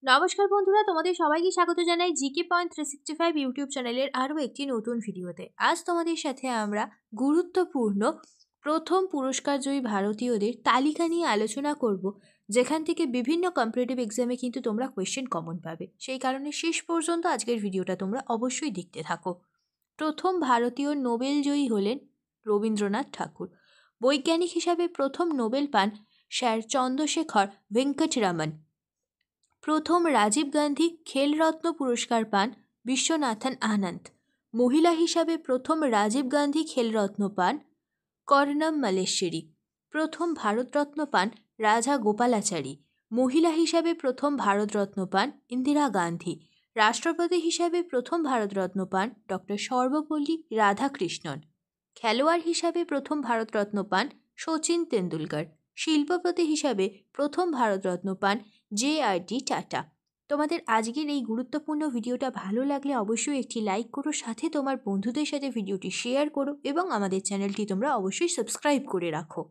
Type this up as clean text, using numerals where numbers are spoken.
নমস্কার বন্ধুরা, তোমাদের সবাইকে স্বাগত জানাই জিকে পয়েন্ট 365 ইউটিউব চ্যানেলের আরও একটি নতুন ভিডিওতে। আজ তোমাদের সাথে আমরা গুরুত্বপূর্ণ প্রথম পুরস্কারজয়ী ভারতীয়দের তালিকা নিয়ে আলোচনা করব, যেখান থেকে বিভিন্ন কম্পিটিটিভ এক্সামে কিন্তু তোমরা কোয়েশ্চেন কমন পাবে। সেই কারণে শেষ পর্যন্ত আজকের ভিডিওটা তোমরা অবশ্যই দেখতে থাকো। প্রথম ভারতীয় নোবেলজয়ী হলেন রবীন্দ্রনাথ ঠাকুর। বৈজ্ঞানিক হিসাবে প্রথম নোবেল পান স্যার চন্দ্রশেখর ভেঙ্কটরমন। প্রথম রাজীব গান্ধী খেলরত্ন পুরস্কার পান বিশ্বনাথন আনন্দ। মহিলা হিসাবে প্রথম রাজীব গান্ধী খেলরত্ন পান কর্ণম মালেশ্বরী। প্রথম ভারতরত্ন পান রাজা গোপালাচারী। মহিলা হিসাবে প্রথম ভারতরত্ন পান ইন্দিরা গান্ধী। রাষ্ট্রপতি হিসাবে প্রথম ভারতরত্ন পান ডক্টর সর্বপল্লী রাধাকৃষ্ণন। খেলোয়াড় হিসাবে প্রথম ভারতরত্ন পান শচীন তেন্ডুলকর। শিল্পপতি হিসাবে প্রথম ভারতরত্ন পান JRD টাটা। তোমাদের আজকের এই গুরুত্বপূর্ণ ভিডিওটা ভালো লাগলে অবশ্যই একটি লাইক করো, সাথে তোমার বন্ধুদের সাথে ভিডিওটি শেয়ার করো এবং আমাদের চ্যানেলটি তোমরা অবশ্যই সাবস্ক্রাইব করে রাখো।